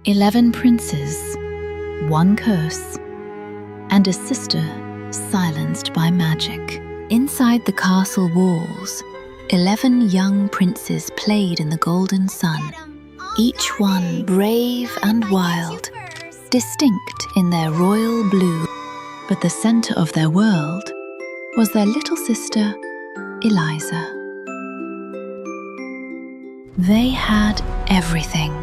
11 princes, 1 curse, and a sister silenced by magic. Inside the castle walls, 11 young princes played in the golden sun, each one brave and wild, distinct in their royal blue. But the center of their world was their little sister, Eliza. They had everything,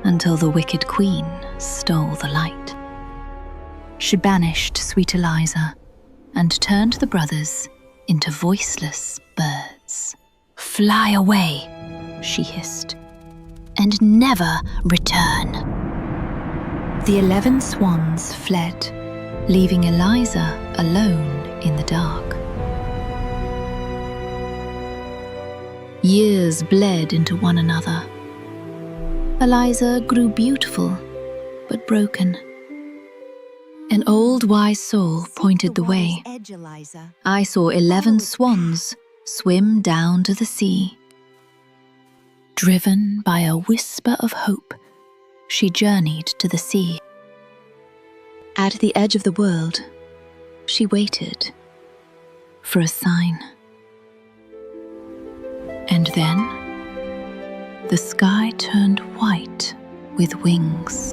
until the wicked queen stole the light. She banished sweet Eliza and turned the brothers into voiceless birds. "Fly away," she hissed, "and never return." The 11 swans fled, leaving Eliza alone in the dark. Years bled into one another. Eliza grew beautiful, but broken. An old wise soul pointed the way. I saw 11 swans swim down to the sea. Driven by a whisper of hope, she journeyed to the sea. At the edge of the world, she waited for a sign. And then, the sky turned white with wings.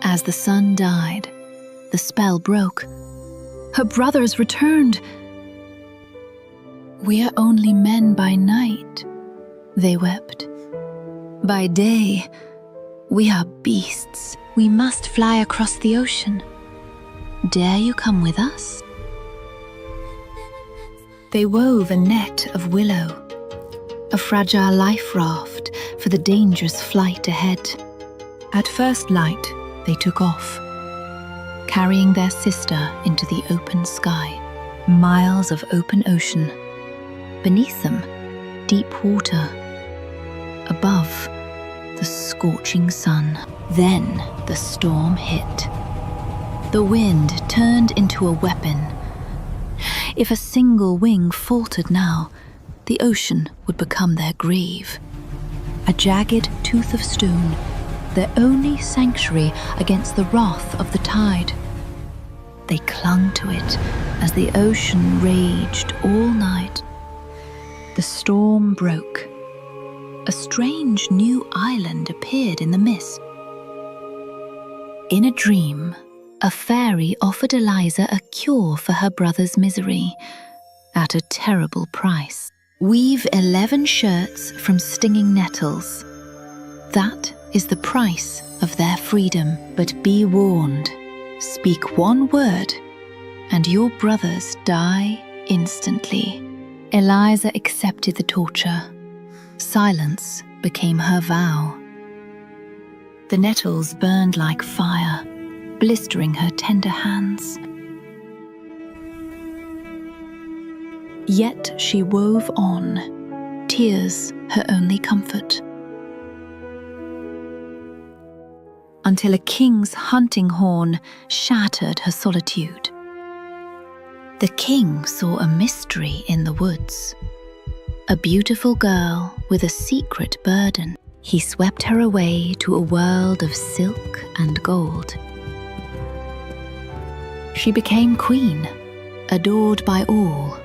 As the sun died, the spell broke. Her brothers returned. "We are only men by night," they wept. "By day, we are beasts. We must fly across the ocean. Dare you come with us?" They wove a net of willow, a fragile life raft for the dangerous flight ahead. At first light, they took off, carrying their sister into the open sky. Miles of open ocean. Beneath them, deep water. Above, the scorching sun. Then the storm hit. The wind turned into a weapon. If a single wing faltered now, the ocean would become their grave. A jagged tooth of stone, their only sanctuary against the wrath of the tide. They clung to it as the ocean raged all night. The storm broke. A strange new island appeared in the mist. In a dream, a fairy offered Eliza a cure for her brother's misery, at a terrible price. Weave 11 shirts from stinging nettles. That is the price of their freedom. But be warned, speak one word, and your brothers die instantly. Eliza accepted the torture. Silence became her vow. The nettles burned like fire, blistering her tender hands. Yet she wove on, tears her only comfort. Until a king's hunting horn shattered her solitude. The king saw a mystery in the woods. A beautiful girl with a secret burden. He swept her away to a world of silk and gold. She became queen, adored by all,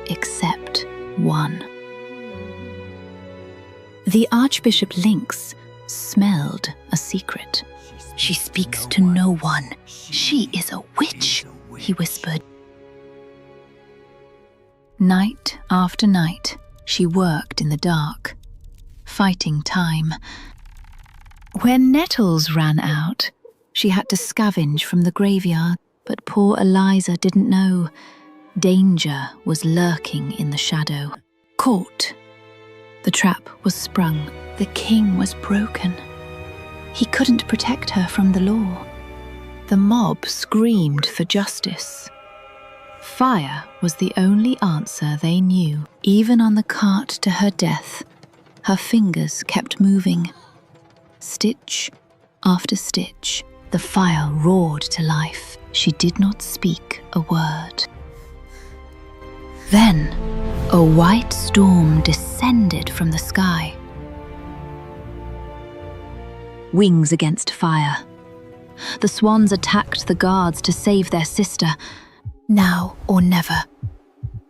except one. The Archbishop Lynx smelled a secret. "She speaks to no one. She is a witch," he whispered. Night after night, she worked in the dark, fighting time. When nettles ran out, she had to scavenge from the graveyard. But poor Eliza didn't know. Danger was lurking in the shadow. Caught. The trap was sprung. The king was broken. He couldn't protect her from the law. The mob screamed for justice. Fire was the only answer they knew. Even on the cart to her death, her fingers kept moving. Stitch after stitch, the fire roared to life. She did not speak a word. Then, a white storm descended from the sky. wings against fire. The swans attacked the guards to save their sister. Now or never.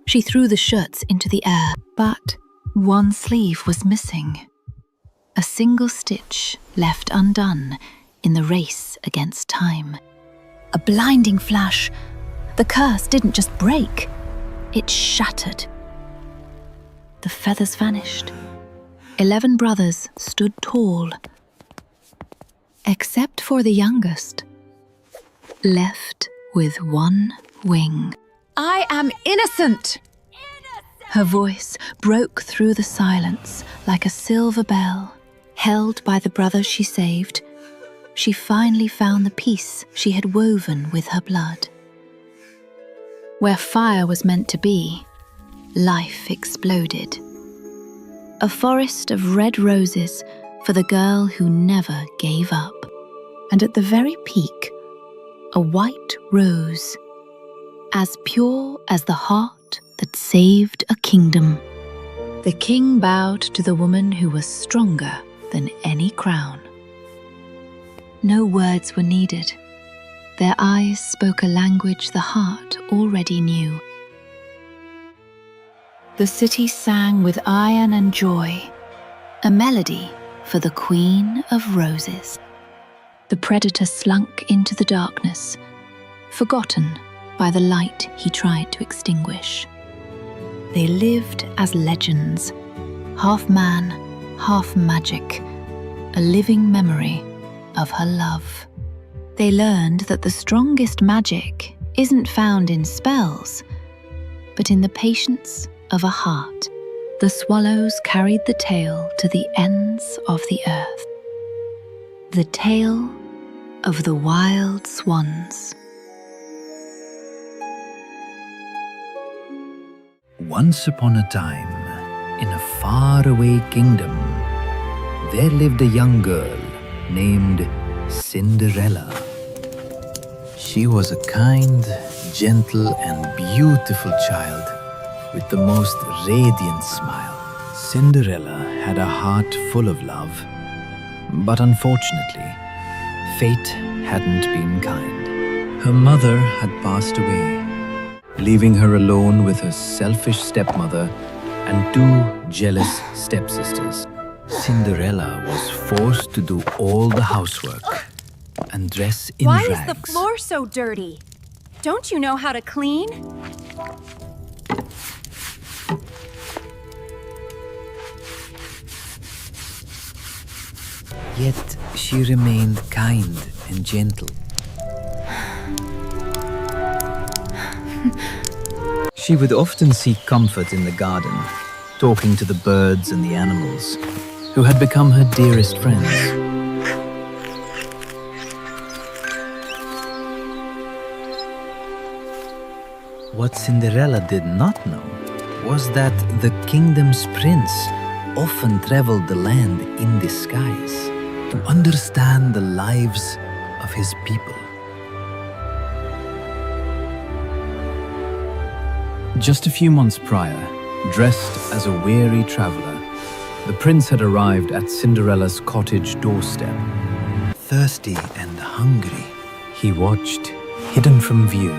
She threw the shirts into the air, but one sleeve was missing. A single stitch left undone in the race against time. A blinding flash. The curse didn't just break, it shattered. The feathers vanished. 11 brothers stood tall, except for the youngest, left with one wing. I am innocent! Her voice broke through the silence like a silver bell. Held by the brothers she saved, she finally found the peace she had woven with her blood. Where fire was meant to be, life exploded. A forest of red roses for the girl who never gave up. And at the very peak, a white rose, as pure as the heart that saved a kingdom. The king bowed to the woman who was stronger than any crown. No words were needed. Their eyes spoke a language the heart already knew. The city sang with iron and joy, a melody for the Queen of Roses. The predator slunk into the darkness, forgotten by the light he tried to extinguish. They lived as legends, half man, half magic, a living memory of her love. They learned that the strongest magic isn't found in spells, but in the patience of a heart. The swallows carried the tale to the ends of the earth. The tale of the wild swans. Once upon a time, in a faraway kingdom, there lived a young girl named Cinderella. She was a kind, gentle, and beautiful child with the most radiant smile. Cinderella had a heart full of love, but unfortunately, fate hadn't been kind. Her mother had passed away, leaving her alone with her selfish stepmother and 2 jealous stepsisters. Cinderella was forced to do all the housework and dress in rags. Why is the floor so dirty? Don't you know how to clean? Yet she remained kind and gentle. She would often seek comfort in the garden, talking to the birds and the animals, who had become her dearest friends. What Cinderella did not know was that the kingdom's prince often traveled the land in disguise to understand the lives of his people. Just a few months prior, dressed as a weary traveler, the prince had arrived at Cinderella's cottage doorstep. Thirsty and hungry, he watched, hidden from view,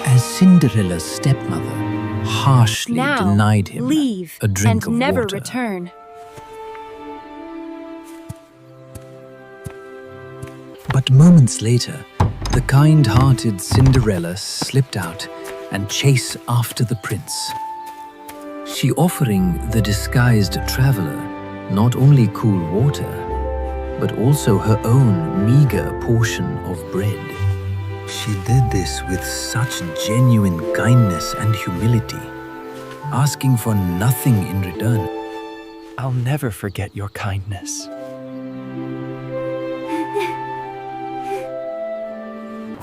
as Cinderella's stepmother harshly denied him leave a drink and of never water. return. But moments later, the kind-hearted Cinderella slipped out and chased after the prince. She offering the disguised traveler not only cool water, but also her own meager portion of bread. She did this with such genuine kindness and humility, asking for nothing in return. I'll never forget your kindness.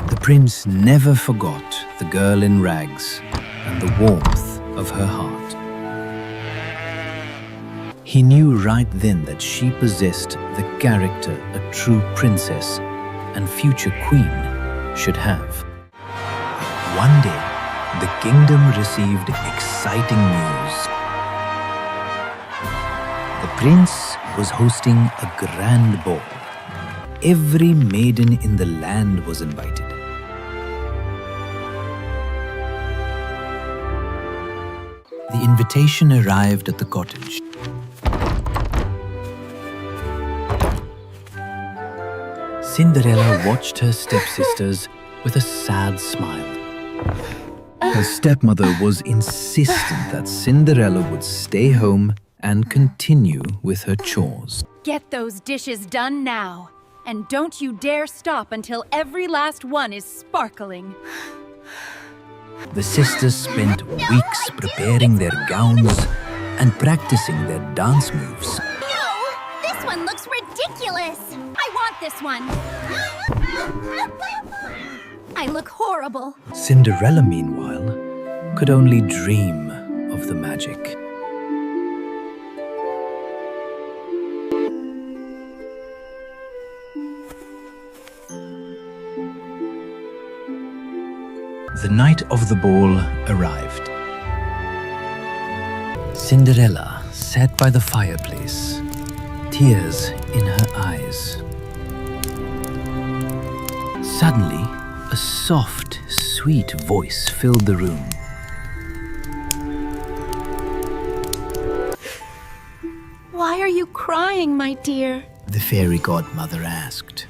The prince never forgot the girl in rags and the warmth of her heart. He knew right then that she possessed the character a true princess and future queen should have. One day, the kingdom received exciting news. The prince was hosting a grand ball every maiden in the land was invited. The invitation arrived at the cottage. Cinderella watched her stepsisters with a sad smile. Her stepmother was insistent that Cinderella would stay home and continue with her chores. Get those dishes done now. And don't you dare stop until every last one is sparkling. The sisters spent weeks preparing their gowns and practicing their dance moves. No! This one looks ridiculous! I want this one! I look horrible. Cinderella, meanwhile, could only dream of the magic. The night of the ball arrived. Cinderella sat by the fireplace, tears in her eyes. Suddenly, a soft, sweet voice filled the room. Why are you crying, my dear? The fairy godmother asked.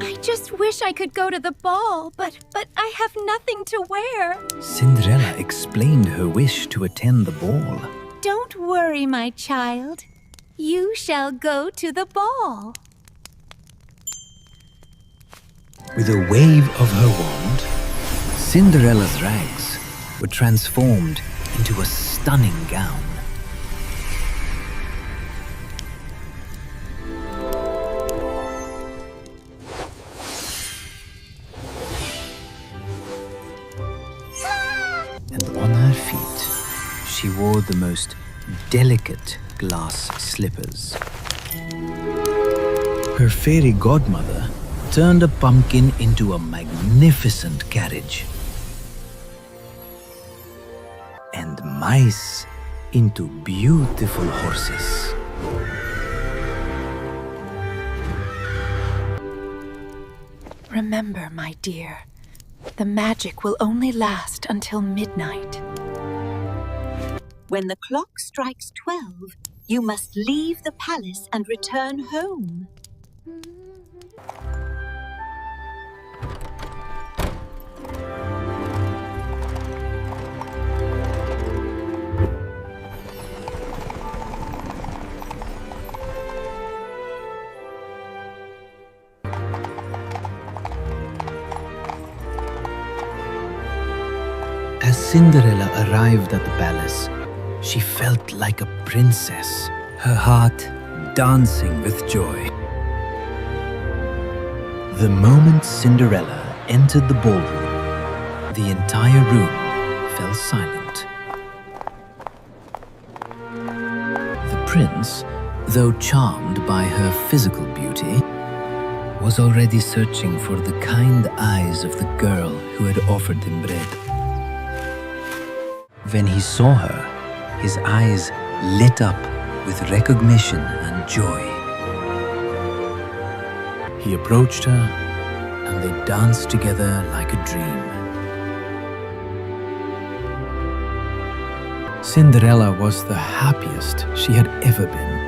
I just wish I could go to the ball, but I have nothing to wear. Cinderella explained her wish to attend the ball. Don't worry, my child. You shall go to the ball. With a wave of her wand, Cinderella's rags were transformed into a stunning gown. And on her feet, she wore the most delicate glass slippers. Her fairy godmother turned a pumpkin into a magnificent carriage, and mice into beautiful horses. Remember, my dear, the magic will only last until midnight. When the clock strikes 12, you must leave the palace and return home. As Cinderella arrived at the palace, she felt like a princess, her heart dancing with joy. The moment Cinderella entered the ballroom, the entire room fell silent. The prince, though charmed by her physical beauty, was already searching for the kind eyes of the girl who had offered him bread. When he saw her, his eyes lit up with recognition and joy. He approached her, and they danced together like a dream. Cinderella was the happiest she had ever been.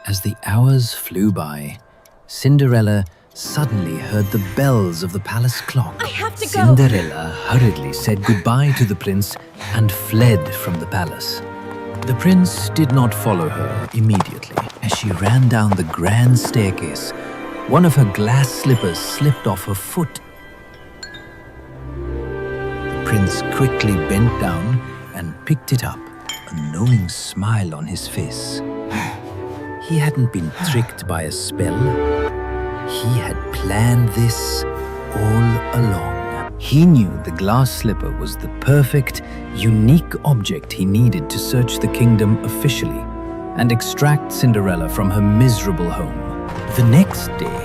As the hours flew by, Cinderella suddenly heard the bells of the palace clock. I have to go. Cinderella hurriedly said goodbye to the prince and fled from the palace. The prince did not follow her immediately. As she ran down the grand staircase, one of her glass slippers slipped off her foot. The prince quickly bent down and picked it up, a knowing smile on his face. He hadn't been tricked by a spell. He had planned this all along. He knew the glass slipper was the perfect, unique object he needed to search the kingdom officially and extract Cinderella from her miserable home. The next day,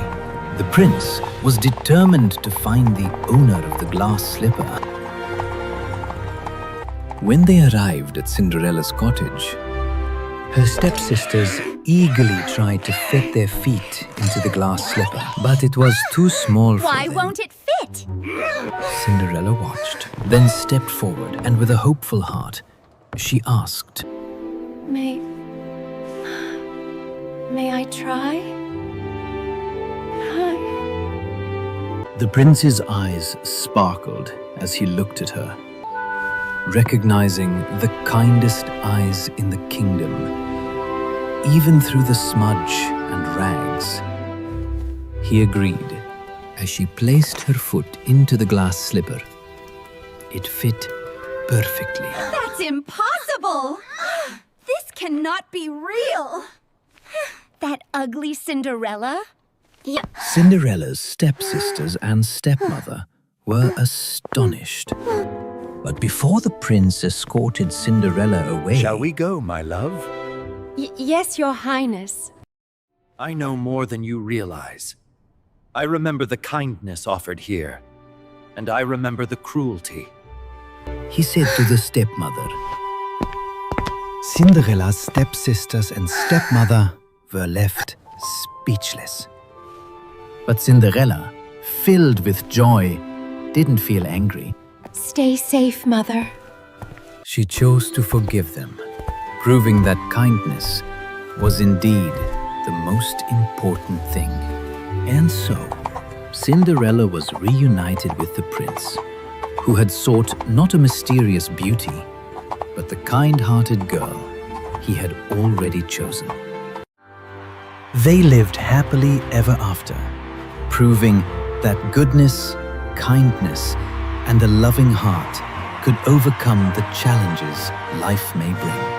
the prince was determined to find the owner of the glass slipper. When they arrived at Cinderella's cottage, her stepsisters eagerly tried to fit their feet into the glass slipper, but it was too small for Why them. won't it fit? Cinderella watched, then stepped forward, and with a hopeful heart, she asked, May I try? Hi. The prince's eyes sparkled as he looked at her, recognizing the kindest eyes in the kingdom, even through the smudge and rags. He agreed as she placed her foot into the glass slipper. It fit perfectly. That's impossible! This cannot be real! That ugly Cinderella? Yeah. Cinderella's stepsisters and stepmother were astonished. But before the prince escorted Cinderella away... Shall we go, my love? Yes, Your Highness. I know more than you realize. I remember the kindness offered here, and I remember the cruelty. He said to the stepmother. Cinderella's stepsisters and stepmother were left speechless. But Cinderella, filled with joy, didn't feel angry. Stay safe, Mother. She chose to forgive them, proving that kindness was indeed the most important thing. And so, Cinderella was reunited with the prince, who had sought not a mysterious beauty, but the kind-hearted girl he had already chosen. They lived happily ever after, Proving that goodness, kindness, and a loving heart could overcome the challenges life may bring.